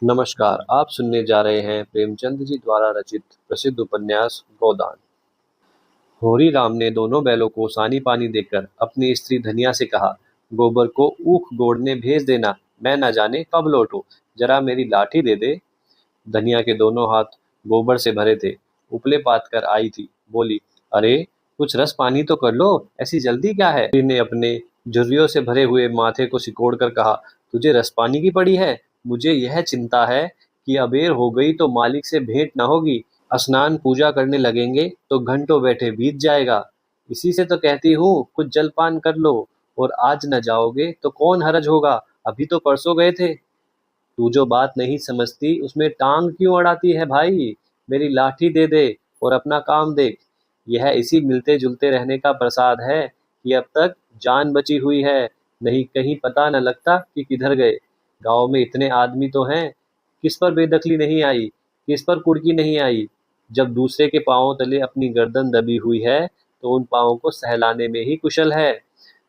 नमस्कार, आप सुनने जा रहे हैं प्रेमचंद जी द्वारा रचित प्रसिद्ध उपन्यास गोदान। होरी राम ने दोनों बैलों को सानी पानी देकर अपनी स्त्री धनिया से कहा, गोबर को ऊख गोड़ने भेज देना, मैं न जाने कब लौटूं, जरा मेरी लाठी दे दे। धनिया के दोनों हाथ गोबर से भरे थे, उपले पात कर आई थी, बोली, अरे कुछ रस पानी तो कर लो, ऐसी जल्दी क्या है। होरी ने अपने झुर्रियों से भरे हुए माथे को सिकोड़ कर कहा, तुझे रस पानी की पड़ी है, मुझे यह चिंता है कि अबेर हो गई तो मालिक से भेंट न होगी, स्नान पूजा करने लगेंगे तो घंटों बैठे बीत जाएगा। इसी से तो कहती हूँ कुछ जलपान कर लो, और आज न जाओगे तो कौन हरज होगा, अभी तो परसों गए थे। तू जो बात नहीं समझती उसमें टांग क्यों अड़ाती है भाई, मेरी लाठी दे दे और अपना काम देख। यह इसी मिलते जुलते रहने का प्रसाद है कि अब तक जान बची हुई है, नहीं कहीं पता न लगता कि किधर गए। गांव में इतने आदमी तो हैं, किस पर बेदखली नहीं आई, किस पर कुड़की नहीं आई। जब दूसरे के पांवों तले अपनी गर्दन दबी हुई है तो उन पांवों को सहलाने में ही कुशल है।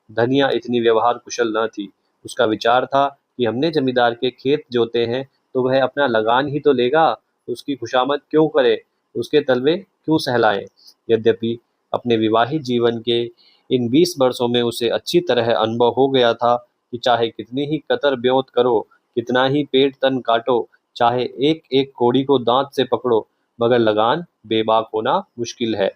धनिया इतनी व्यवहार कुशल न थी। उसका विचार था कि हमने जमींदार के खेत जोते हैं तो वह अपना लगान ही तो लेगा, उसकी खुशामद क्यों करे, उसके तलवे क्यों सहलाए। यद्यपि अपने विवाहित जीवन के इन 20 वर्षों में उसे अच्छी तरह अनुभव हो गया था कि चाहे कितनी ही कतर ब्योंत करो, कितना ही पेट तन काटो, चाहे एक एक कोड़ी को दांत से पकड़ो, मगर लगान बेबाक होना मुश्किल है।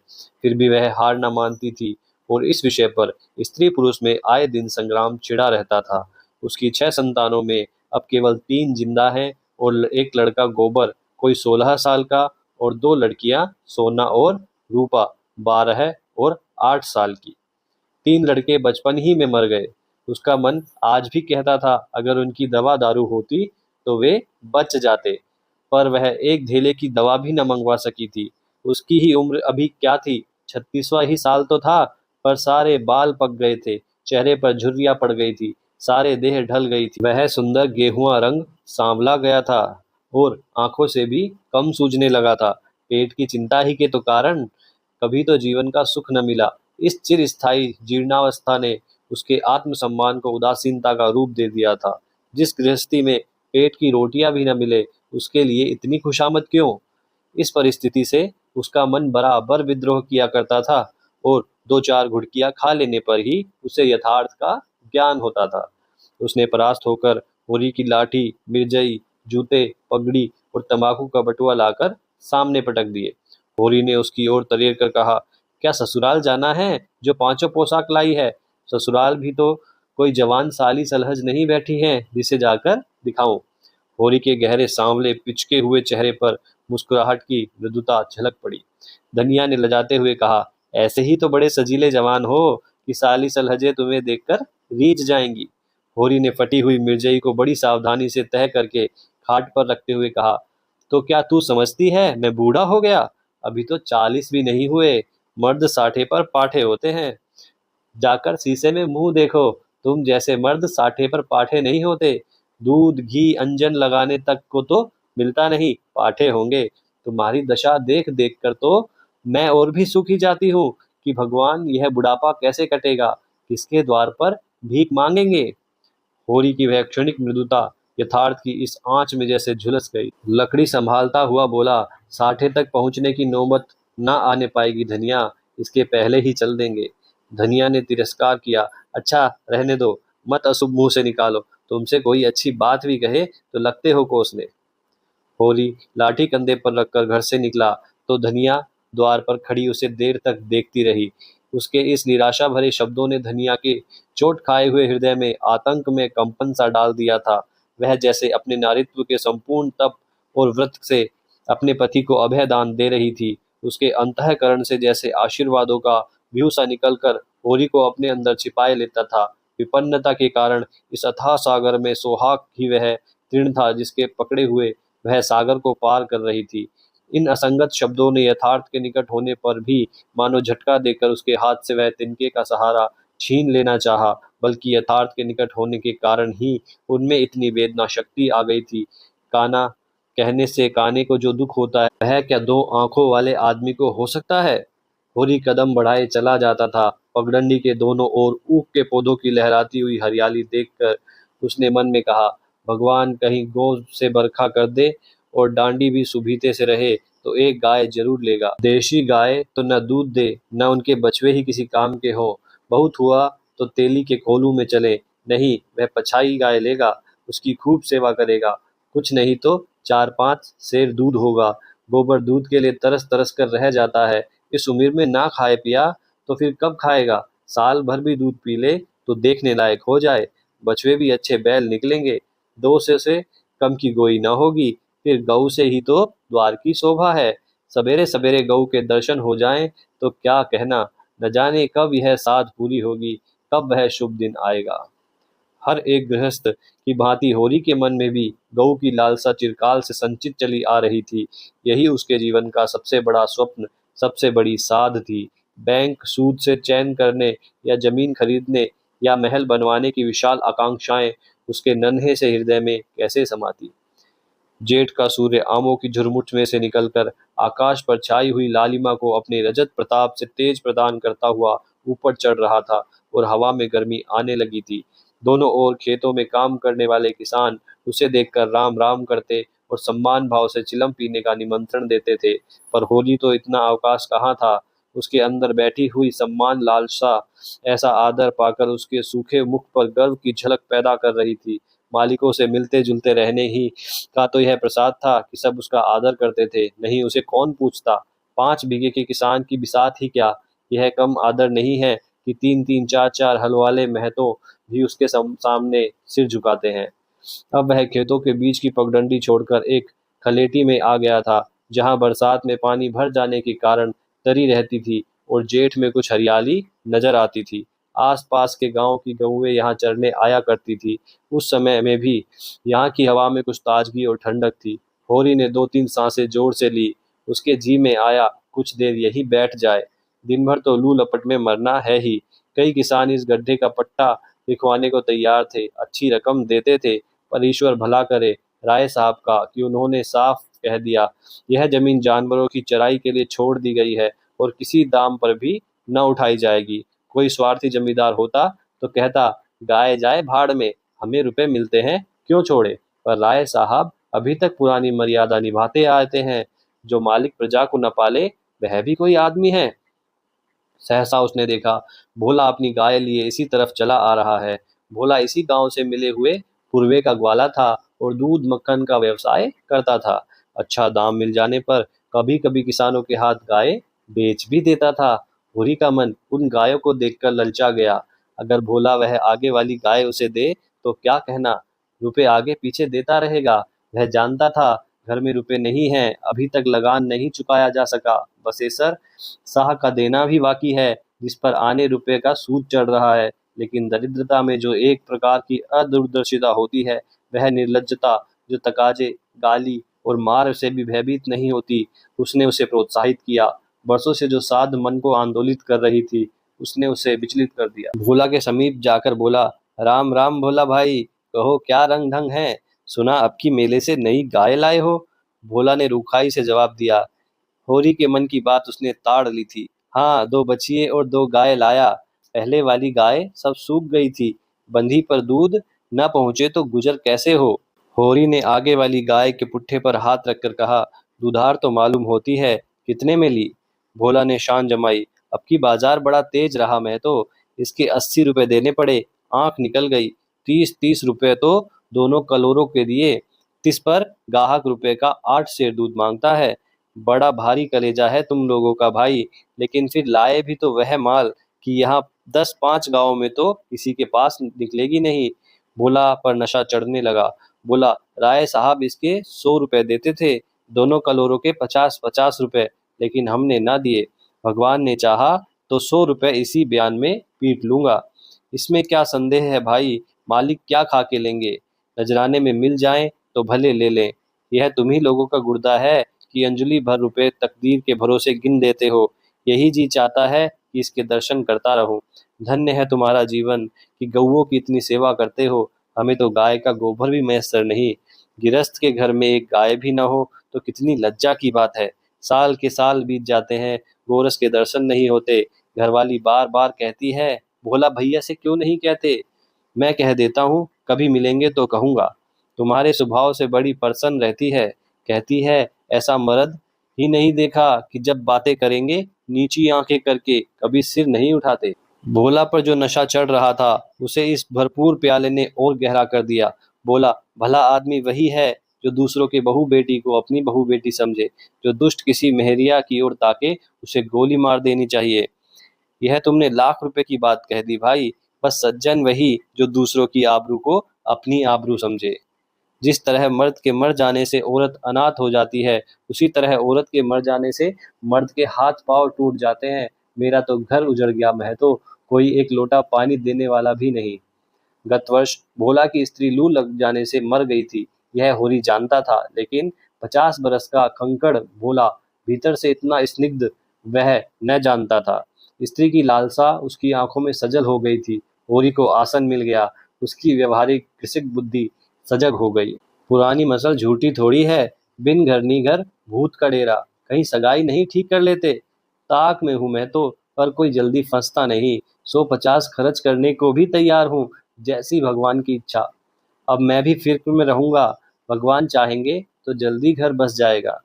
फिर भी वह हार न मानती थी, और इस विषय पर स्त्री पुरुष में आए दिन संग्राम छिड़ा रहता था। उसकी 6 संतानों में अब केवल 3 जिंदा हैं, और एक लड़का गोबर कोई 16 साल का, और 2 लड़कियां सोना और रूपा 12 और 8 साल की। 3 लड़के बचपन ही में मर गए। उसका मन आज भी कहता था अगर उनकी दवा दारू होती तो वे बच जाते, पर वह एक धेले की दवा भी न मंगवा सकी थी। उसकी ही उम्र अभी क्या थी, 36वां ही साल तो था, पर सारे बाल पक गए थे, चेहरे पर झुर्रियां पड़ गई थी, सारे देह ढल गई थी। वह सुंदर गेहुआ रंग सांवला गया था, और आंखों से भी कम सूझने लगा था। पेट की चिंता ही के तो कारण कभी तो जीवन का सुख न मिला। इस चिरस्थायी जीर्णावस्था ने उसके आत्मसम्मान को उदासीनता का रूप दे दिया था। जिस गृहस्थी में पेट की रोटियां भी न मिले, उसके लिए इतनी खुशामद क्यों। इस परिस्थिति से उसका मन बराबर विद्रोह किया करता था, और 2-4 घुटकियां खा लेने पर ही उसे यथार्थ का ज्ञान होता था। उसने परास्त होकर होरी की लाठी, मिर्जई, जूते, पगड़ी और तंबाकू का बटुआ लाकर सामने पटक दिए। होरी ने उसकी ओर तरेर कर कहा, क्या ससुराल जाना है जो पांचों पोशाक लाई है। ससुराल भी तो कोई जवान साली सलहज नहीं बैठी है जिसे जाकर दिखाऊं। होरी के गहरे सांवले पिचके हुए चेहरे पर मुस्कुराहट की मृदुता झलक पड़ी। धनिया ने लजाते हुए कहा, ऐसे ही तो बड़े सजीले जवान हो कि साली सलहजे तुम्हें देखकर रीझ जाएंगी। होरी ने फटी हुई मिर्जई को बड़ी सावधानी से तह करके खाट पर रखते हुए कहा, तो क्या तू समझती है मैं बूढ़ा हो गया, अभी तो 40 भी नहीं हुए, मर्द 60 पर पाठे होते हैं। जाकर शीशे में मुंह देखो, तुम जैसे मर्द 60 पर पाठे नहीं होते। दूध घी अंजन लगाने तक को तो मिलता नहीं, पाठे होंगे। तुम्हारी दशा देख देख कर तो मैं और भी सूखी जाती हूँ कि भगवान यह बुढ़ापा कैसे कटेगा, किसके द्वार पर भीख मांगेंगे। होरी की वह क्षणिक मृदुता यथार्थ की इस आंच में जैसे झुलस गई। लकड़ी संभालता हुआ बोला, 60 तक पहुंचने की नौबत ना आने पाएगी धनिया, इसके पहले ही चल देंगे। धनिया ने तिरस्कार किया, अच्छा रहने दो, मत अशुभ मुंह से निकालो, तुमसे कोई अच्छी बात भी कहे तो लगते हो कोसने। होली लाठी कंधे पर रखकर घर से निकला तो धनिया द्वार पर खड़ी उसे देर तक देखती रही। उसके इस निराशा भरे शब्दों ने धनिया के चोट खाए हुए हृदय में आतंक में कंपन सा डाल दिया था। वह जैसे अपने नारित्व के संपूर्ण तप और व्रत से अपने पति को अभय दान दे रही थी। उसके अंतःकरण से जैसे आशीर्वादों का व्यू सा निकलकर होरी को अपने अंदर छिपाए लेता था। विपन्नता के कारण इस अथाह सागर में सोहाग ही वह तृण था जिसके पकड़े हुए वह सागर को पार कर रही थी। इन असंगत शब्दों ने यथार्थ के निकट होने पर भी मानो झटका देकर उसके हाथ से वह तिनके का सहारा छीन लेना चाहा, बल्कि यथार्थ के निकट होने के कारण ही उनमें इतनी वेदना शक्ति आ गई थी। काना कहने से काने को जो दुख होता है वह क्या 2 आंखों वाले आदमी को हो सकता है। होरी कदम बढ़ाए चला जाता था। पगडंडी के दोनों ओर ऊख के पौधों की लहराती हुई हरियाली देखकर उसने मन में कहा, भगवान कहीं गौ से बरखा कर दे और डांडी भी सुभीते से रहे तो एक गाय जरूर लेगा। देशी गाय तो न दूध दे न उनके बछवे ही किसी काम के हो। बहुत हुआ तो तेली के कोलू में चले, नहीं वह पछाई गाय लेगा, उसकी खूब सेवा करेगा। कुछ नहीं तो 4-5 सेर दूध होगा। गोबर दूध के लिए तरस तरस कर रह जाता है। इस उम्र में ना खाए पिया तो फिर कब खाएगा। साल भर भी दूध पी ले तो देखने लायक हो जाए। बछवे भी अच्छे बैल निकलेंगे। 200 से कम की गोई न होगी। फिर गऊ से ही तो द्वार की शोभा है। सवेरे सवेरे गऊ के दर्शन हो जाएं तो क्या कहना। न जाने कब यह साध पूरी होगी, कब वह शुभ दिन आएगा। हर एक गृहस्थ की भांति होरी के मन में भी गऊ की लालसा चिरकाल से संचित चली आ रही थी। यही उसके जीवन का सबसे बड़ा स्वप्न, सबसे बड़ी साध थी। बैंक सूद से चैन करने या जमीन खरीदने या महल बनवाने की विशाल आकांक्षाएं उसके नन्हे से हृदय में कैसे समाती। जेठ का सूर्य आमों की झुरमुट में से निकलकर आकाश पर छाई हुई लालिमा को अपने रजत प्रताप से तेज प्रदान करता हुआ ऊपर चढ़ रहा था और हवा में गर्मी आने लगी थी। दोनों ओर खेतों में काम करने वाले किसान उसे देखकर राम राम करते और सम्मान भाव से चिलम पीने का निमंत्रण देते थे। पर होली तो इतना अवकाश कहाँ था। उसके अंदर बैठी हुई सम्मान लालसा ऐसा आदर पाकर उसके सूखे मुख पर गर्व की झलक पैदा कर रही थी। मालिकों से मिलते जुलते रहने ही का तो यह प्रसाद था कि सब उसका आदर करते थे, नहीं उसे कौन पूछता। 5 बीघे के किसान की बिसात ही क्या, यह कम आदर नहीं है कि 3-3 4-4 हल वाले महतों भी उसके सामने सिर झुकाते हैं। अब वह खेतों के बीच की पगडंडी छोड़कर एक खलेटी में आ गया था, जहां बरसात में पानी भर जाने के कारण तरी रहती थी और जेठ में कुछ हरियाली नजर आती थी। आसपास के गांव की गऊएं यहाँ चरने आया करती थी। उस समय में भी यहाँ की हवा में कुछ ताजगी और ठंडक थी। होरी ने 2-3 सांसें जोर से ली। उसके जी में आया कुछ देर यही बैठ जाए। दिन भर तो लू लपट में मरना है ही। कई किसान इस गड्ढे का पट्टा लिखवाने को तैयार थे, अच्छी रकम देते थे। पर ईश्वर भला करे राय साहब का कि उन्होंने साफ कह दिया, यह जमीन जानवरों की चराई के लिए छोड़ दी गई है और किसी दाम पर भी न उठाई जाएगी। कोई स्वार्थी जमींदार होता तो कहता, गाय जाए भाड़ में, हमें रुपए मिलते हैं क्यों छोड़े। पर राय साहब अभी तक पुरानी मर्यादा निभाते आते हैं। जो मालिक प्रजा को न पाले वह भी कोई आदमी है। सहसा उसने देखा, भोला अपनी गाय लिए इसी तरफ चला आ रहा है। भोला इसी गांव से मिले हुए पूर्वे का ग्वाला था और दूध मक्खन का व्यवसाय करता था। अच्छा दाम मिल जाने पर कभी कभी किसानों के हाथ गाय बेच भी देता था। भूरी का मन उन गायों को देखकर ललचा गया। अगर भोला वह आगे वाली गाय उसे दे तो क्या कहना, रुपए आगे पीछे देता रहेगा। वह जानता था घर में रुपए नहीं हैं, अभी तक लगान नहीं चुकाया जा सका। बसेसर साह का देना भी बाकी है, जिस पर आने रुपए का सूद चढ़ रहा है। लेकिन दरिद्रता में जो एक प्रकार की अदूरदर्शिता होती है, वह निर्लज्जता जो तकाजे, गाली और मार से भी भयभीत नहीं होती, उसने उसे प्रोत्साहित किया। बरसों से जो साध मन को आंदोलित कर रही थी, उसने उसे विचलित कर दिया। भोला के समीप जाकर बोला, राम राम भोला भाई, कहो क्या रंग ढंग है। सुना अब की मेले से नई गाय लाए हो। भोला ने रूखाई से जवाब दिया। होरी के मन की बात उसने ताड़ ली थी। हाँ, 2 बछिए और 2 गाय लाया। पहले वाली गाय सब सूख गई थी, बंधी पर दूध न पहुंचे तो गुजर कैसे हो। होरी ने आगे वाली गाय के पुट्ठे पर हाथ रखकर कहा, दुधार तो मालूम होती है, कितने में ली। भोला ने शान जमाई, अब की बाजार बड़ा तेज रहा, मैं तो इसके 80 रुपए देने पड़े। आंख निकल गई। 30-30 रुपए तो दोनों कलोरों के दिए। 30 पर गाहक रुपए का 8 सेर दूध मांगता है। बड़ा भारी कलेजा है तुम लोगों का भाई। लेकिन फिर लाए भी तो वह माल कि यहाँ 10-5 गांव में तो किसी के पास निकलेगी नहीं। भोला पर नशा चढ़ने लगा। बोला, राय साहब इसके 100 रुपए देते थे, दोनों कलोरों के 50-50 रुपए, लेकिन हमने ना दिए। भगवान ने चाहा तो 100 रुपए इसी बयान में पीट लूंगा। इसमें क्या संदेह है भाई, मालिक क्या खा के लेंगे। नजराने में मिल जाएं तो भले ले लें। यह तुम्ही लोगों का गुर्दा है कि अंजलि भर रुपए तकदीर के भरोसे गिन देते हो। यही जी चाहता है कि इसके दर्शन करता रहूं। धन्य है तुम्हारा जीवन कि गऊओं की इतनी सेवा करते हो। हमें तो गाय का गोबर भी मैसर नहीं। गिरस्त के घर में एक गाय भी न हो तो कितनी लज्जा की बात है। साल के साल बीत जाते हैं, गोरस के दर्शन नहीं होते। घरवाली बार बार कहती है, भोला भैया से क्यों नहीं कहते। मैं कह देता हूँ, कभी मिलेंगे तो कहूँगा। तुम्हारे स्वभाव से बड़ी प्रसन्न रहती है। कहती है ऐसा मर्द ही नहीं देखा कि जब बातें करेंगे नीची आंखें करके कभी सिर नहीं उठाते। भोला पर जो नशा चढ़ रहा था उसे इस भरपूर प्याले ने और गहरा कर दिया। बोला, भला आदमी वही है जो दूसरों के बहू बेटी को अपनी बहू बेटी समझे। जो दुष्ट किसी मेहरिया की ओर ताके उसे गोली मार देनी चाहिए। यह तुमने लाख रुपए की बात कह दी भाई। बस सज्जन वही जो दूसरों की आबरू को अपनी आबरू समझे। जिस तरह मर्द के मर जाने से औरत अनाथ हो जाती है, उसी तरह औरत के मर जाने से मर्द के हाथ पांव टूट जाते हैं। मेरा तो घर उजड़ गया, मैं तो कोई एक लोटा पानी देने वाला भी नहीं। गत वर्ष भोला की स्त्री लू लग जाने से मर गई थी, यह होरी जानता था, लेकिन 50 बरस का कंकड़ भोला भीतर से इतना स्निग्ध वह न जानता था। स्त्री की लालसा उसकी आंखों में सजल हो गई थी। होरी को आसन मिल गया, उसकी व्यवहारिक कृषिक बुद्धि सजग हो गई। पुरानी मसल झूठी थोड़ी है, बिन घर नी घर भूत का डेरा। कहीं सगाई नहीं ठीक कर लेते? ताक में हूं मैं तो, पर कोई जल्दी फंसता नहीं। 150 खर्च करने को भी तैयार हूँ, जैसी भगवान की इच्छा। अब मैं भी फिक्र में रहूंगा, भगवान चाहेंगे तो जल्दी घर बस जाएगा।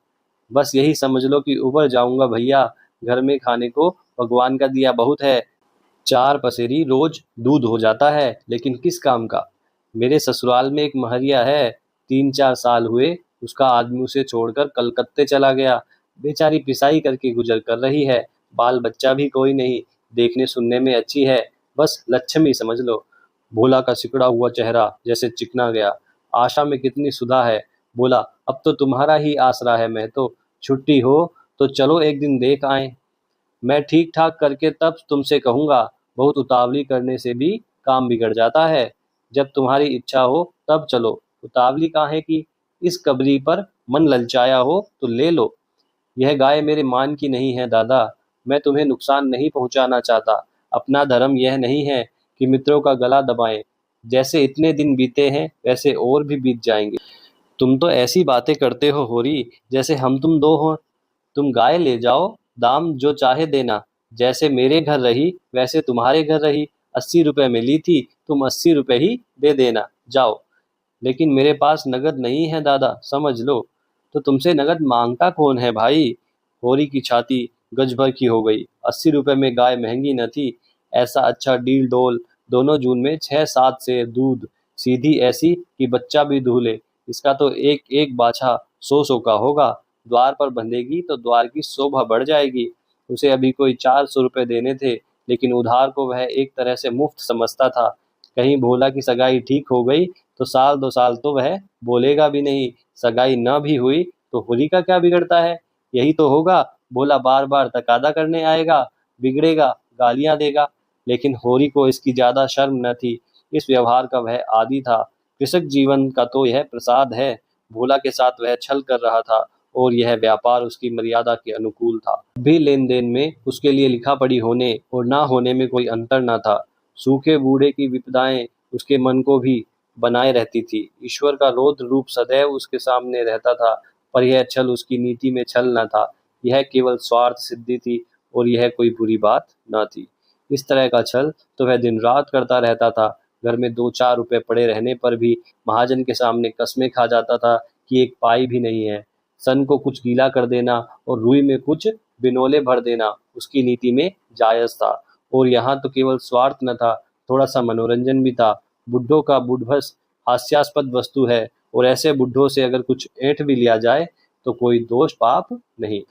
बस यही समझ लो कि उबर जाऊंगा भैया। घर में खाने को भगवान का दिया बहुत है। 4 पसेरी रोज दूध हो जाता है, लेकिन किस काम का। मेरे ससुराल में एक महरिया है, 3-4 साल हुए उसका आदमी उसे छोड़कर कलकत्ते चला गया। बेचारी पिसाई करके गुजर कर रही है। बाल बच्चा भी कोई नहीं, देखने सुनने में अच्छी है, बस लक्ष्मी समझ लो। भोला का सिकुड़ा हुआ चेहरा जैसे चिकना गया। आशा में कितनी सुधा है। बोला, अब तो तुम्हारा ही आसरा है। मैं तो छुट्टी हो तो चलो एक दिन देख आए। मैं ठीक ठाक करके तब तुमसे कहूंगा। बहुत उतावली करने से भी काम बिगड़ जाता है। जब तुम्हारी इच्छा हो तब चलो, उतावली काहे की। इस कबरी पर मन ललचाया हो तो ले लो। यह गाय मेरे मान की नहीं है दादा। मैं तुम्हें नुकसान नहीं पहुंचाना चाहता। अपना धर्म यह नहीं है कि मित्रों का गला दबाएं। जैसे इतने दिन बीते हैं वैसे और भी बीत जाएंगे। तुम तो ऐसी बातें करते हो होरी, जैसे हम तुम दो हो। तुम गाय ले जाओ, दाम जो चाहे देना। जैसे मेरे घर रही वैसे तुम्हारे घर रही। 80 रुपए में ली थी, तुम 80 रुपए ही दे देना, जाओ। लेकिन मेरे पास नगद नहीं है दादा, समझ लो। तो तुमसे नगद मांगता कौन है भाई। होरी की छाती गज भर की हो गई। 80 रुपए में गाय महंगी न थी। ऐसा अच्छा डील डोल, दोनों जून में 6-7 से दूध, सीधी ऐसी कि बच्चा भी दूल्हे। इसका तो एक एक बाछा 100-100 का होगा। द्वार पर बंधेगी तो द्वार की शोभा बढ़ जाएगी। उसे अभी कोई 400 रुपए देने थे, लेकिन उधार को वह एक तरह से मुफ्त समझता था। कहीं भोला की सगाई ठीक हो गई तो 1-2 साल तो वह बोलेगा भी नहीं। सगाई न भी हुई तो होली का क्या बिगड़ता है। यही तो होगा, भोला बार बार तकादा करने आएगा, बिगड़ेगा, गालियां देगा। लेकिन होरी को इसकी ज्यादा शर्म न थी। इस व्यवहार का वह आदी था। कृषक जीवन का तो यह प्रसाद है। भोला के साथ वह छल कर रहा था और यह व्यापार उसकी मर्यादा के अनुकूल था। भी लेन देन में उसके लिए लिखा पढ़ी होने और ना होने में कोई अंतर न था। सूखे बूढ़े की विपदाएं उसके मन को भी बनाए रहती थी। ईश्वर का रौद्र रूप सदैव उसके सामने रहता था, पर यह छल उसकी नीति में छल न था। यह केवल स्वार्थ सिद्धि थी और यह कोई बुरी बात न थी। इस तरह का छल तो वह दिन रात करता रहता था। घर में 2-4 रुपए पड़े रहने पर भी महाजन के सामने कस्में खा जाता था कि एक पाई भी नहीं है। सन को कुछ गीला कर देना और रुई में कुछ बिनोले भर देना उसकी नीति में जायज था। और यहाँ तो केवल स्वार्थ न था, थोड़ा सा मनोरंजन भी था। बुड्ढों का बुढ़भस हास्यास्पद वस्तु है, और ऐसे बुड्ढों से अगर कुछ ऐंठ भी लिया जाए तो कोई दोष पाप नहीं।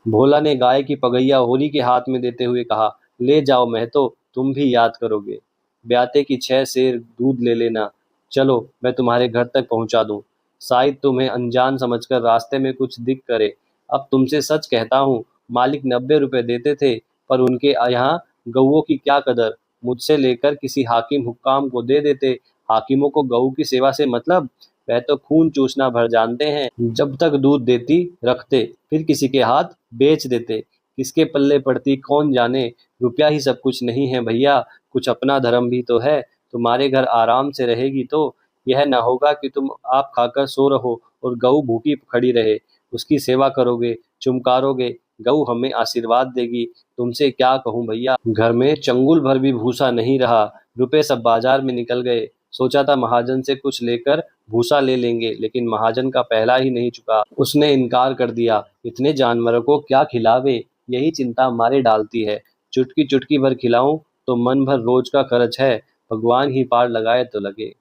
भोला ने गाय की पगैया होरी के हाथ में देते हुए कहा, ले जाओ महतो, तुम भी याद करोगे। ब्याते की 6 सेर दूध ले लेना। चलो मैं तुम्हारे घर तक पहुंचा दूं। शायद तुम्हें अनजान समझकर रास्ते में कुछ दिक करे। अब तुमसे सच कहता हूँ, मालिक 90 रुपए देते थे, पर उनके यहाँ गऊओं की क्या कदर। मुझसे लेकर किसी हाकिम हुक्काम को दे देते। हाकिमों को गऊ की सेवा से मतलब, वह तो खून चूसना भर जानते हैं। जब तक दूध देती रखते, फिर किसी के हाथ बेच देते। किसके पल्ले पड़ती कौन जाने। रुपया ही सब कुछ नहीं है भैया, कुछ अपना धर्म भी तो है। तुम्हारे घर आराम से रहेगी तो यह न होगा कि तुम आप खाकर सो रहो और गऊ भूखी खड़ी रहे। उसकी सेवा करोगे, चुमकारोगे, गऊ हमें आशीर्वाद देगी। तुमसे क्या कहूँ भैया, घर में चंगुल भर भी भूसा नहीं रहा। रुपए सब बाजार में निकल गए। सोचा था महाजन से कुछ लेकर भूसा ले लेंगे, लेकिन महाजन का पहला ही नहीं चुका, उसने इनकार कर दिया। इतने जानवरों को क्या खिलावे, यही चिंता मारे डालती है। चुटकी चुटकी भर खिलाऊं तो मन भर रोज का खर्च है, भगवान ही पार लगाए तो लगे।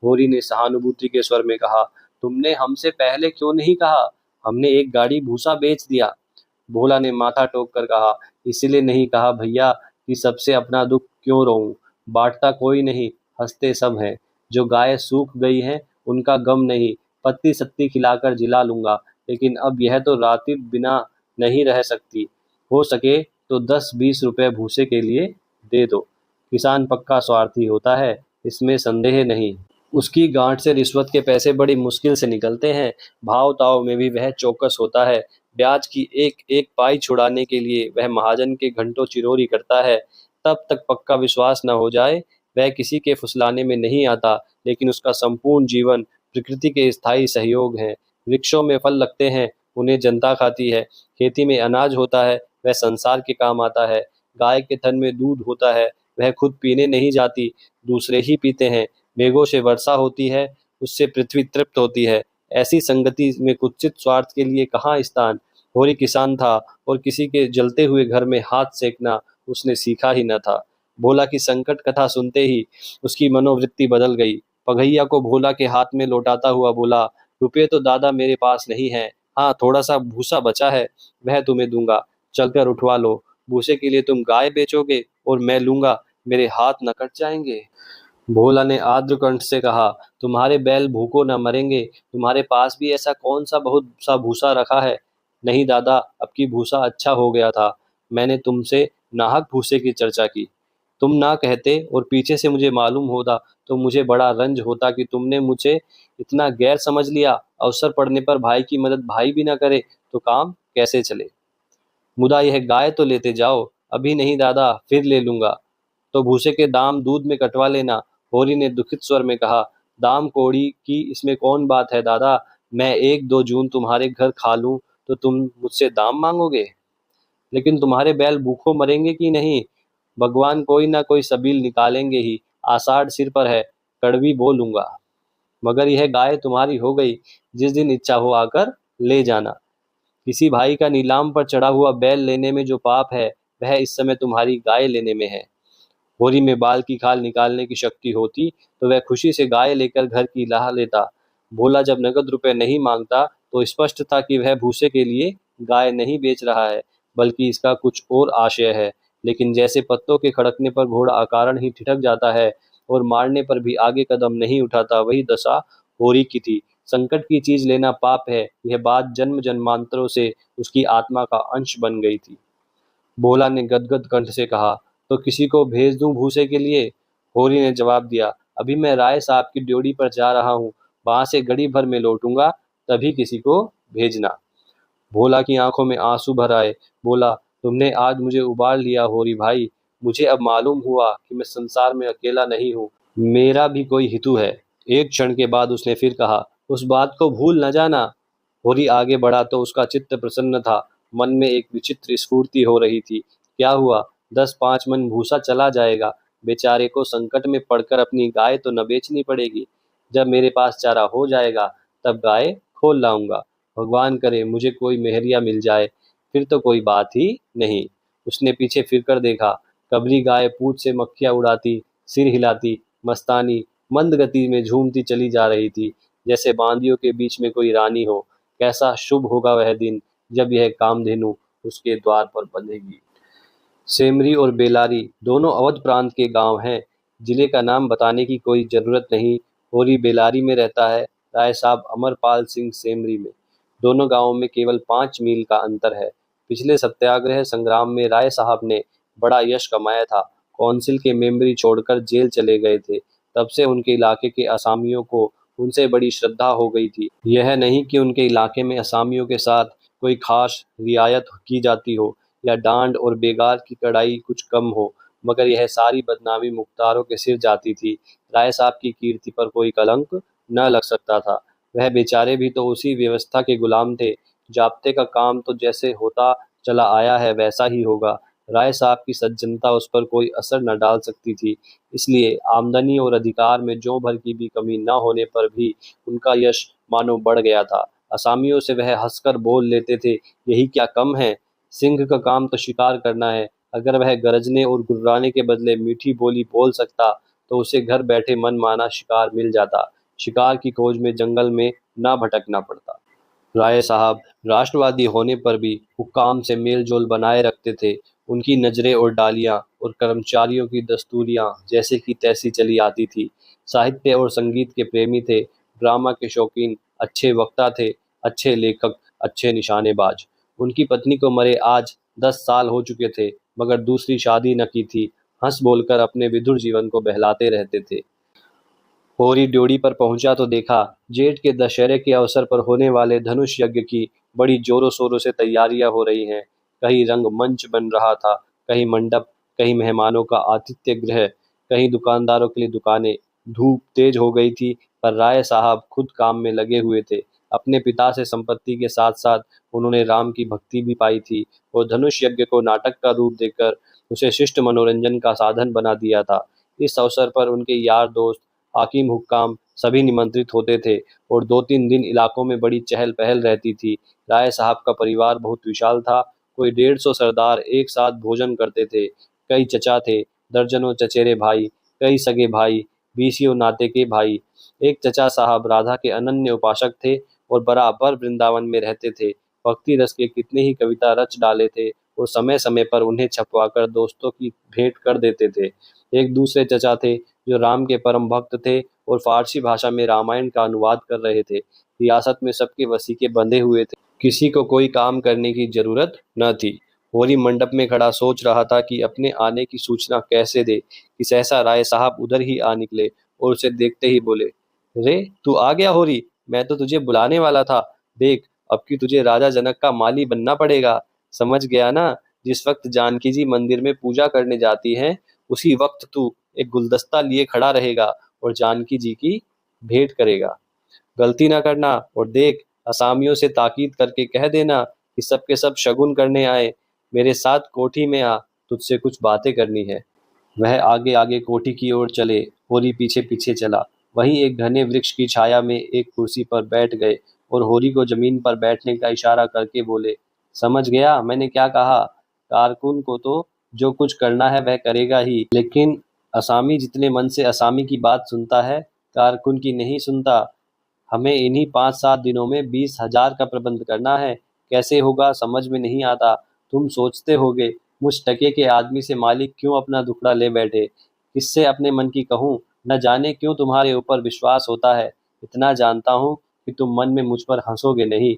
होरी ने सहानुभूति के स्वर में कहा, तुमने हमसे पहले क्यों नहीं कहा? हमने एक गाड़ी भूसा बेच दिया। भोला ने माथा टोक कर कहा, इसलिए नहीं कहा भैया कि सबसे अपना दुख क्यों रोऊं। बांटता कोई नहीं, हंसते सब हैं। जो गाय सूख गई हैं उनका गम नहीं, पत्ती सत्ती खिलाकर जिला लूंगा, लेकिन अब यह तो राती बिना नहीं रह सकती। हो सके तो 10-20 रुपए भूसे के लिए दे दो। किसान पक्का स्वार्थी होता है, इसमें संदेह नहीं। उसकी गांठ से रिश्वत के पैसे बड़ी मुश्किल से निकलते हैं। भाव ताव में भी वह चौकस होता है। ब्याज की एक एक पाई छुड़ाने के लिए वह महाजन के घंटों चिरोरी करता है। तब तक पक्का विश्वास न हो जाए, वह किसी के फुसलाने में नहीं आता। लेकिन उसका संपूर्ण जीवन प्रकृति के स्थायी सहयोग है। वृक्षों में फल लगते हैं, उन्हें जनता खाती है। खेती में अनाज होता है, वह संसार के काम आता है। गाय के थन में दूध होता है, वह खुद पीने नहीं जाती, दूसरे ही पीते हैं। मेघों से वर्षा होती है, उससे पृथ्वी तृप्त होती है। ऐसी संगति में कुत्सित स्वार्थ के लिए कहाँ स्थान। होरी किसान था और किसी के जलते हुए घर में हाथ सेकना उसने सीखा ही न था। भोला की संकट कथा सुनते ही उसकी मनोवृत्ति बदल गई। पगहिया को भोला के हाथ में लौटाता हुआ बोला, रुपये तो दादा मेरे पास नहीं है, हाँ थोड़ा सा भूसा बचा है, वह तुम्हें दूंगा, चलकर उठवा लो। भूसे के लिए तुम गाय बेचोगे और मैं लूंगा, मेरे हाथ न कट जाएंगे? भोला ने आर्द्र कंठ से कहा, तुम्हारे बैल भूखों न मरेंगे। तुम्हारे पास भी ऐसा कौन सा बहुत सा भूसा रखा है? नहीं दादा, अब की भूसा अच्छा हो गया था। मैंने तुमसे नाहक भूसे की चर्चा की। तुम ना कहते और पीछे से मुझे मालूम होता तो मुझे बड़ा रंज होता कि तुमने मुझे इतना गैर समझ लिया। अवसर पड़ने पर भाई की मदद भाई भी ना करे तो काम कैसे चले? मुदा यह गाय तो लेते जाओ। अभी नहीं दादा, फिर ले लूंगा। तो भूसे के दाम दूध में कटवा लेना। होरी ने दुखित स्वर में कहा, दाम कौड़ी की इसमें कौन बात है दादा? मैं 1-2 जून तुम्हारे घर खा लूं तो तुम मुझसे दाम मांगोगे? लेकिन तुम्हारे बैल भूखों मरेंगे कि नहीं? भगवान कोई ना कोई सबील निकालेंगे ही। आषाढ़ सिर पर है, कड़वी बो लूंगा। मगर यह गाय तुम्हारी हो गई, जिस दिन इच्छा हो आकर ले जाना। किसी भाई का नीलाम पर चढ़ा हुआ बैल लेने में जो पाप है, वह इस समय तुम्हारी गाय लेने में है। होरी में बाल की खाल निकालने की शक्ति होती तो वह खुशी से गाय लेकर घर की लाह लेता। भोला जब नगद रुपए नहीं मांगता तो स्पष्ट था कि वह भूसे के लिए गाय नहीं बेच रहा है, बल्कि इसका कुछ और आशय है। लेकिन जैसे पत्तों के खड़कने पर घोड़ा अकारण ही ठिठक जाता है और मारने पर भी आगे कदम नहीं उठाता, वही दशा होरी की थी। संकट की चीज लेना पाप है, यह बात जन्म जन्मांतरों से उसकी आत्मा का अंश बन गई थी। भोला ने गदगद कंठ से कहा, तो किसी को भेज दूं भूसे के लिए? होरी ने जवाब दिया, अभी मैं राय साहब की ड्योढ़ी पर जा रहा हूँ, वहां से घड़ी भर में लौटूंगा, तभी किसी को भेजना। भोला की आंखों में आंसू भर आए। बोला, तुमने आज मुझे उबार लिया होरी भाई। मुझे अब मालूम हुआ कि मैं संसार में अकेला नहीं हूँ, मेरा भी कोई हितू है। एक क्षण के बाद उसने फिर कहा, उस बात को भूल न जाना। होरी आगे बढ़ा तो उसका चित्त प्रसन्न था। मन में एक विचित्र स्फूर्ति हो रही थी। क्या हुआ, 10-5 मन भूसा चला जाएगा। बेचारे को संकट में पड़कर अपनी गाय तो न बेचनी पड़ेगी। जब मेरे पास चारा हो जाएगा तब गाय खोल लाऊंगा। भगवान करे मुझे कोई मेहरिया मिल जाए, फिर तो कोई बात ही नहीं। उसने पीछे फिरकर देखा। कबरी गाय पूंछ से मक्खियां उड़ाती, सिर हिलाती, मस्तानी मंद गति में झूमती चली जा रही थी, जैसे बांदियों के बीच में कोई रानी हो। कैसा शुभ होगा वह दिन जब यह कामधेनु उसके द्वार पर बंधेगी। सेमरी और बेलारी दोनों अवध प्रांत के गांव हैं। जिले का नाम बताने की कोई जरूरत नहीं। होरी बेलारी में रहता है, राय साहब अमरपाल सिंह सेमरी में। दोनों गांवों में केवल 5 मील का अंतर है। पिछले सत्याग्रह संग्राम में राय साहब ने बड़ा यश कमाया था। कौंसिल के मेंबरी छोड़कर जेल चले गए थे। तब से उनके इलाके के असामियों को उनसे बड़ी श्रद्धा हो गई थी। यह नहीं कि उनके इलाके में असामियों के साथ कोई खास रियायत की जाती हो या डांड और बेगार की कड़ाई कुछ कम हो, मगर यह सारी बदनामी मुख्तारों के सिर जाती थी। राय साहब की कीर्ति पर कोई कलंक न लग सकता था। वह बेचारे भी तो उसी व्यवस्था के गुलाम थे। जाब्ते का काम तो जैसे होता चला आया है वैसा ही होगा। राय साहब की सज्जनता उस पर कोई असर न डाल सकती थी, इसलिए आमदनी और अधिकार में ज्यों भर की भी कमी न होने पर भी उनका यश मानो बढ़ गया था। असामियों से वह हंसकर बोल लेते थे, यही क्या कम है? सिंह का काम तो शिकार करना है। अगर वह गरजने और गुर्राने के बदले मीठी बोली बोल सकता, तो उसे घर बैठे मनमाना शिकार मिल जाता। शिकार की खोज में जंगल में ना भटकना पड़ता। राय साहब राष्ट्रवादी होने पर भी हुक्काम से मेल-जोल बनाए रखते थे। उनकी नजरें और डालियां और कर्मचारियों की दस्तूरियां जैसे की तैसी चली आती थी। साहित्य और संगीत के प्रेमी थे, ड्रामा के शौकीन, अच्छे वक्ता थे, अच्छे लेखक, अच्छे निशानेबाज। उनकी पत्नी को मरे आज 10 साल हो चुके थे, मगर दूसरी शादी न की थी। हंस बोलकर अपने विधुर जीवन को बहलाते रहते थे। होरी ड्योढ़ी पर पहुंचा तो देखा, जेठ के दशहरे के अवसर पर होने वाले धनुष यज्ञ की बड़ी जोरों शोरों से तैयारियां हो रही हैं। कहीं रंगमंच बन रहा था, कहीं मंडप, कहीं मेहमानों का आतिथ्य गृह, कहीं दुकानदारों के लिए दुकानें। धूप तेज हो गई थी, पर राय साहब खुद काम में लगे हुए थे। अपने पिता से संपत्ति के साथ साथ उन्होंने राम की भक्ति भी पाई थी और धनुष यज्ञ को नाटक का रूप देकर उसे शिष्ट मनोरंजन का साधन बना दिया था। इस अवसर पर उनके यार दोस्त, हाकिम हुक्काम सभी निमंत्रित होते थे और 2-3 दिन इलाकों में बड़ी चहल पहल रहती थी। राय साहब का परिवार बहुत विशाल था। कोई 150 सरदार एक साथ भोजन करते थे। कई चचा थे, दर्जनों चचेरे भाई, कई सगे भाई, बीसियों नाते के भाई। एक चचा साहब राधा के अनन्य उपासक थे और बराबर वृंदावन में रहते थे। भक्ति रस के कितने ही कविता रच डाले थे और समय समय पर उन्हें छपवाकर दोस्तों की भेंट कर देते थे। एक दूसरे चचा थे जो राम के परम भक्त थे और फारसी भाषा में रामायण का अनुवाद कर रहे थे। रियासत में सबके वसीके बंधे हुए थे, किसी को कोई काम करने की जरूरत न थी। होरी मंडप में खड़ा सोच रहा था कि अपने आने की सूचना कैसे दे कि सहसा राय साहब उधर ही आ निकले और उसे देखते ही बोले, रे तू आ गया होरी, मैं तो तुझे बुलाने वाला था। देख, अब की तुझे राजा जनक का माली बनना पड़ेगा। समझ गया ना? जिस वक्त जानकी जी मंदिर में पूजा करने जाती हैं, उसी वक्त तू एक गुलदस्ता लिए खड़ा रहेगा और जानकी जी की भेंट करेगा। गलती ना करना और देख, असामियों से ताकीद करके कह देना कि सब के सब शगुन करने आए। मेरे साथ कोठी में आ, तुझसे कुछ बातें करनी है। वह आगे आगे कोठी की ओर चले, होरी पीछे पीछे चला। वहीं एक घने वृक्ष की छाया में एक कुर्सी पर बैठ गए और होरी को जमीन पर बैठने का इशारा करके बोले, समझ गया मैंने क्या कहा? कारकुन को तो जो कुछ करना है वह करेगा ही, लेकिन असामी जितने मन से असामी की बात सुनता है, कारकुन की नहीं सुनता। हमें इन्हीं 5-7 दिनों में 20,000 का प्रबंध करना है। कैसे होगा समझ में नहीं आता। तुम सोचते होगे, मुझ टके के आदमी से मालिक क्यों अपना दुखड़ा ले बैठे? किससे अपने मन की कहूँ? न जाने क्यों तुम्हारे ऊपर विश्वास होता है। इतना जानता हूँ कि तुम मन में मुझ पर हंसोगे नहीं,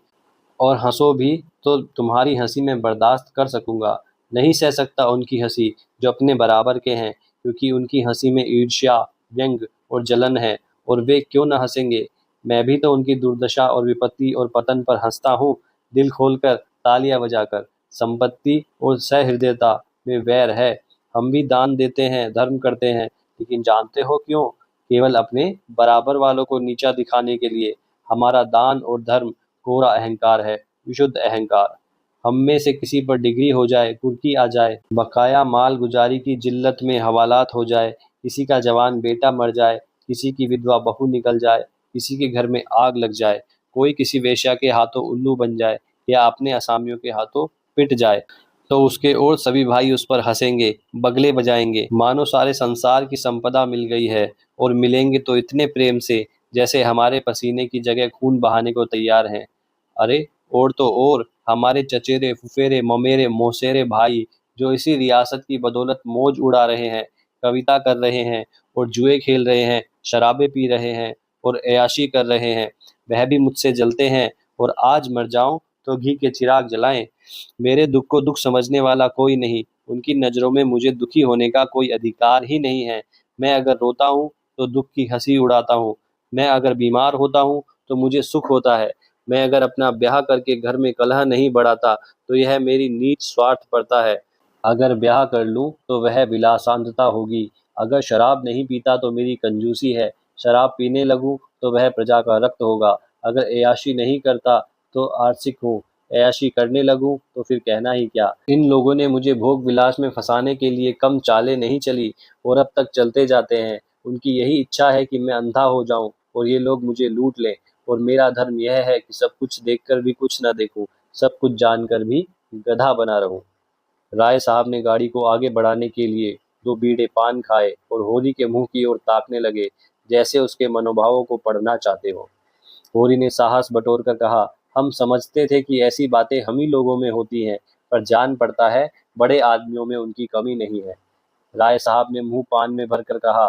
और हंसो भी तो तुम्हारी हंसी मैं बर्दाश्त कर सकूंगा। नहीं सह सकता उनकी हंसी जो अपने बराबर के हैं, क्योंकि उनकी हंसी में ईर्ष्या, व्यंग और जलन है। और वे क्यों न हंसेंगे? मैं भी तो उनकी दुर्दशा और विपत्ति और पतन पर हंसता हूँ, दिल खोलकर, तालियां बजाकर। संपत्ति और सहृदयता में वैर है। हम भी दान देते हैं, धर्म करते हैं, लेकिन जानते हो क्यों? केवल अपने बराबर वालों को नीचा दिखाने के लिए। हमारा दान और धर्म कोरा अहंकार है, विशुद्ध अहंकार। हम में से किसी पर डिग्री हो जाए, कुर्की आ जाए, बकाया माल गुजारी की जिल्लत में हवालात हो जाए, किसी का जवान बेटा मर जाए, किसी की विधवा बहू निकल जाए, किसी के घर में आग लग जाए, कोई किसी वेश्या के हाथों उल्लू बन जाए या अपने असामियों के हाथों पिट जाए, तो उसके और सभी भाई उस पर हंसेंगे, बगले बजाएंगे, मानो सारे संसार की संपदा मिल गई है। और मिलेंगे तो इतने प्रेम से जैसे हमारे पसीने की जगह खून बहाने को तैयार हैं। अरे और तो और हमारे चचेरे फुफेरे ममेरे मौसेरे भाई जो इसी रियासत की बदौलत मौज उड़ा रहे हैं, कविता कर रहे हैं और जुए खेल रहे हैं, शराबें पी रहे हैं और अय्याशी कर रहे हैं, वह भी मुझसे जलते हैं। और आज मर जाऊं तो घी के चिराग जलाएं। मेरे दुख को दुख समझने वाला कोई नहीं। उनकी नज़रों में मुझे दुखी होने का कोई अधिकार ही नहीं है। मैं अगर रोता हूँ तो दुख की हंसी उड़ाता हूँ। मैं अगर बीमार होता हूँ तो मुझे सुख होता है। मैं अगर अपना ब्याह करके घर में कलह नहीं बढ़ाता तो यह मेरी नीच स्वार्थ पड़ता है। अगर ब्याह कर लूं तो वह विलासांतता होगी। अगर शराब नहीं पीता तो मेरी कंजूसी है। शराब पीने लगूं तो वह प्रजा का रक्त होगा। अगर अय्याशी नहीं करता तो आर्सिक हूँ। ऐशी करने लगूं तो फिर कहना ही क्या। इन लोगों ने मुझे भोग विलास में फंसाने के लिए कम चालें नहीं चली और अब तक चलते जाते हैं। उनकी यही इच्छा है कि मैं अंधा हो जाऊं और ये लोग मुझे लूट लें, और मेरा धर्म यह है कि सब कुछ देखकर भी कुछ न देखूं, सब कुछ जानकर भी गधा बना रहूं। राय साहब ने गाड़ी को आगे बढ़ाने के लिए 2 बीड़े पान खाए और होरी के मुंह की ओर ताकने लगे, जैसे उसके मनोभावों को पढ़ना चाहते हो। होरी ने साहस बटोरकर कहा, हम समझते थे कि ऐसी बातें हम ही लोगों में होती हैं, पर जान पड़ता है बड़े आदमियों में उनकी कमी नहीं है। राय साहब ने मुंह पान में भरकर कहा,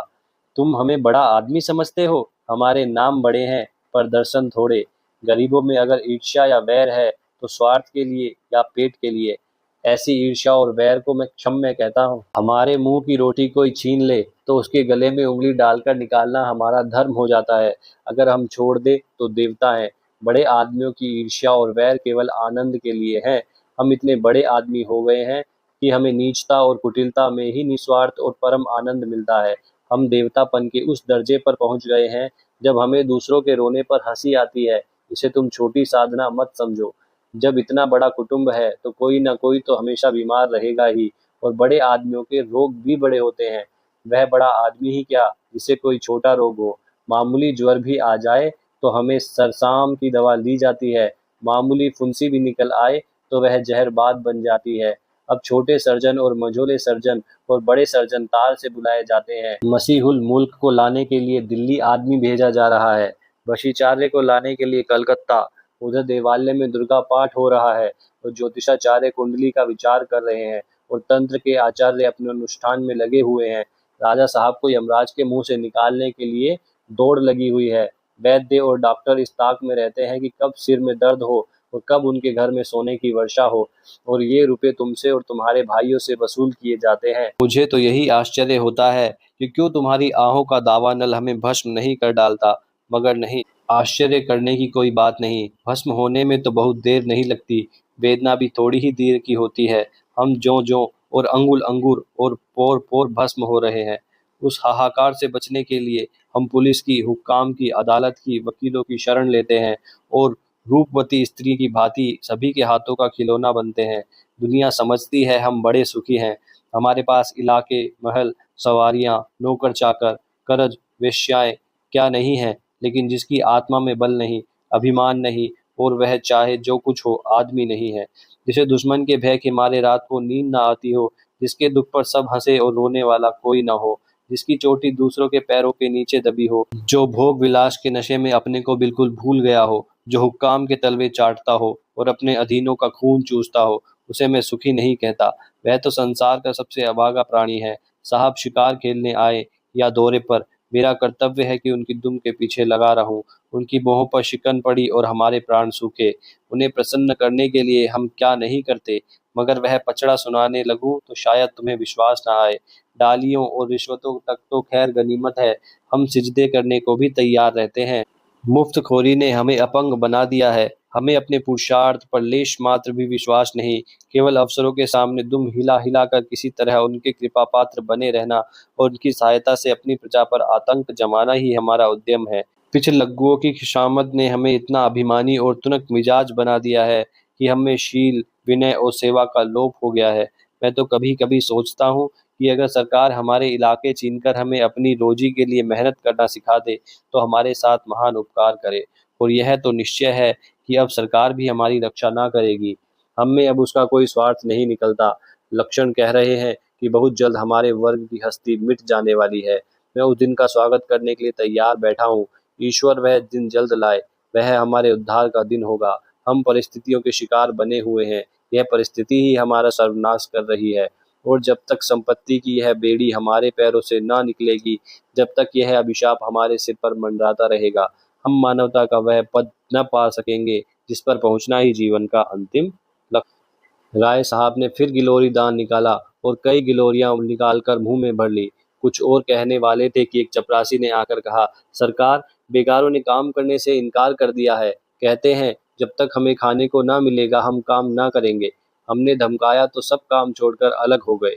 तुम हमें बड़ा आदमी समझते हो? हमारे नाम बड़े हैं पर दर्शन थोड़े। गरीबों में अगर ईर्ष्या या वैर है तो स्वार्थ के लिए या पेट के लिए। ऐसी ईर्ष्या और वैर को मैं क्षम्य कहता हूँ। हमारे मुंह की रोटी कोई छीन ले तो उसके गले में उंगली डालकर निकालना हमारा धर्म हो जाता है। अगर हम छोड़ दे तो देवता हैं। बड़े आदमियों की ईर्ष्या और वैर केवल आनंद के लिए है। हम इतने बड़े आदमी हो गए हैं कि हमें नीचता और कुटिलता में ही निस्वार्थ और परम आनंद मिलता है। हम देवतापन के उस दर्जे पर पहुंच गए हैं जब हमें दूसरों के रोने पर हंसी आती है। इसे तुम छोटी साधना मत समझो। जब इतना बड़ा कुटुंब है तो कोई ना कोई तो हमेशा बीमार रहेगा ही, और बड़े आदमियों के रोग भी बड़े होते हैं। वह बड़ा आदमी ही क्या, जिसे कोई छोटा रोग हो। मामूली ज्वर भी आ जाए तो हमें सरसाम की दवा ली जाती है। मामूली फुंसी भी निकल आए तो वह जहरबाद बन जाती है। अब छोटे सर्जन और मझोले सर्जन और बड़े सर्जन तार से बुलाए जाते हैं। मसीहुल मुल्क को लाने के लिए दिल्ली आदमी भेजा जा रहा है, वशीचार्य को लाने के लिए कलकत्ता। उधर देवालय में दुर्गा पाठ हो रहा है और ज्योतिषाचार्य कुंडली का विचार कर रहे हैं और तंत्र के आचार्य अपने अनुष्ठान में लगे हुए हैं। राजा साहब को यमराज के मुंह से निकालने के लिए दौड़ लगी हुई है। वैद्य और डॉक्टर इस ताक में रहते हैं कि कब सिर में दर्द हो और कब उनके घर में सोने की वर्षा हो, और ये रुपए तुमसे और तुम्हारे भाइयों से वसूल किए जाते हैं। मुझे तो यही आश्चर्य होता है कि क्यों तुम्हारी आहों का दावानल हमें भस्म नहीं कर डालता। मगर नहीं, आश्चर्य करने की कोई बात नहीं। भस्म होने में तो बहुत देर नहीं लगती, वेदना भी थोड़ी ही देर की होती है। हम ज्यों-ज्यों और अंगुल-अंगुर और पोर-पोर भस्म हो रहे हैं। उस हाहाकार से बचने के लिए हम पुलिस की, हुक्काम की, अदालत की, वकीलों की शरण लेते हैं और रूपवती स्त्री की भांति सभी के हाथों का खिलौना बनते हैं। दुनिया समझती है हम बड़े सुखी हैं। हमारे पास इलाके, महल, सवारियां, नौकर-चाकर, करज, वेश्याएं क्या नहीं है, लेकिन जिसकी आत्मा में बल नहीं, अभिमान नहीं, और वह चाहे जो कुछ हो आदमी नहीं है। जिसे दुश्मन के भय के मारे रात को नींद ना आती हो, जिसके दुख पर सब हंसे और रोने वाला कोई ना हो, जिसकी चोटी दूसरों के पैरों के नीचे दबी हो, जो भोग विलास के नशे में अपने को बिल्कुल भूल गया हो, जो हुक्काम के तलवे चाटता हो और अपने अधीनों का खून चूसता हो, उसे मैं सुखी नहीं कहता। वह तो संसार का सबसे अभागा प्राणी है। साहब शिकार खेलने आए या दौरे पर, मेरा कर्तव्य है कि उनकी दुम के पीछे लगा रहूं। उनकी मोह पर शिकन पड़ी और हमारे प्राण सूखे। उन्हें प्रसन्न करने के लिए हम क्या नहीं करते। मगर वह पचड़ा सुनाने लगूं तो शायद तुम्हें विश्वास न आए। डालियों और रिश्वतों तक तो खैर गनीमत है, हम सिजदे करने को भी तैयार रहते हैं। मुफ्तखोरी ने हमें अपंग बना दिया है। हमें अपने पुरुषार्थ पर लेश मात्र भी विश्वास नहीं। केवल अफसरों के सामने दुम हिला हिला कर किसी तरह उनके कृपा पात्र बने रहना और उनकी सहायता से अपनी प्रजा पर आतंक जमाना ही हमारा उद्यम है। पिछलग्गुओं की खुशामद ने हमें इतना अभिमानी और तुनक मिजाज बना दिया है कि हमें शील, विनय और सेवा का लोप हो गया है। मैं तो कभी कभी सोचता हूँ कि अगर सरकार हमारे इलाके छीनकर हमें अपनी रोजी के लिए मेहनत करना सिखा दे तो हमारे साथ महान उपकार करे। और यह तो निश्चय है कि अब सरकार भी हमारी रक्षा ना करेगी। हम में अब उसका कोई स्वार्थ नहीं निकलता। लक्षण कह रहे हैं कि बहुत जल्द हमारे वर्ग की हस्ती मिट जाने वाली है। मैं उस दिन का स्वागत करने के लिए तैयार बैठा हूँ। ईश्वर वह दिन जल्द लाए, वह हमारे उद्धार का दिन होगा। हम परिस्थितियों के शिकार बने हुए हैं। यह परिस्थिति ही हमारा सर्वनाश कर रही है, और जब तक संपत्ति की यह बेड़ी हमारे पैरों से ना निकलेगी, जब तक यह अभिशाप हमारे सिर पर मंडराता रहेगा, हम मानवता का वह पद न पा सकेंगे जिस पर पहुंचना ही जीवन का अंतिम लक्ष्य। राय साहब ने फिर गिलोरी दान निकाला और कई गिलोरियां निकालकर मुंह में भर ली। कुछ और कहने वाले थे कि एक चपरासी ने आकर कहा, सरकार, बेगारों ने काम करने से इनकार कर दिया है। कहते हैं जब तक हमें खाने को ना मिलेगा हम काम ना करेंगे। हमने धमकाया तो सब काम छोड़कर अलग हो गए।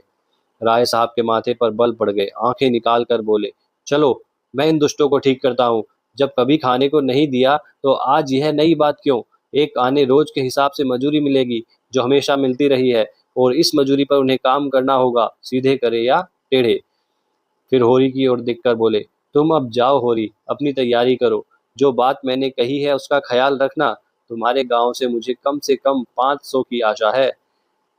राय साहब के माथे पर बल पड़ गए। आंखें निकाल कर बोले, चलो मैं इन दुष्टों को ठीक करता हूँ। जब कभी खाने को नहीं दिया तो आज यह नई बात क्यों? एक आने रोज के हिसाब से मजूरी मिलेगी जो हमेशा मिलती रही है, और इस मजूरी पर उन्हें काम करना होगा, सीधे करे या टेढ़े। फिर होरी की ओर देखकर बोले, तुम अब जाओ होरी, अपनी तैयारी करो। जो बात मैंने कही है उसका ख्याल रखना। तुम्हारे गांव से कम 500 की आशा है।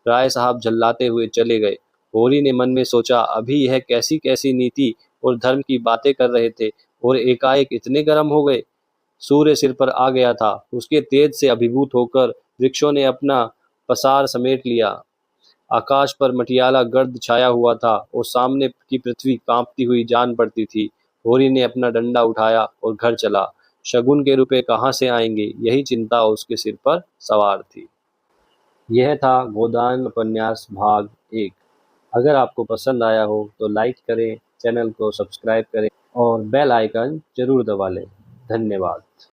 राय साहब झल्लाते हुए चले गए। होरी ने मन में सोचा, अभी यह कैसी कैसी नीति और धर्म की बातें कर रहे थे और एकाएक इतने गर्म हो गए। सूर्य सिर पर आ गया था। उसके तेज से अभिभूत होकर वृक्षों ने अपना पसार समेट लिया। आकाश पर मटियाला गर्द छाया हुआ था और सामने की पृथ्वी कांपती हुई जान पड़ती थी। होरी ने अपना डंडा उठाया और घर चला। शगुन के रुपए कहाँ से आएंगे, यही चिंता उसके सिर पर सवार थी। यह था गोदान उपन्यास भाग 1। अगर आपको पसंद आया हो तो लाइक करें, चैनल को सब्सक्राइब करें और बेल आइकन जरूर दबा लें। धन्यवाद।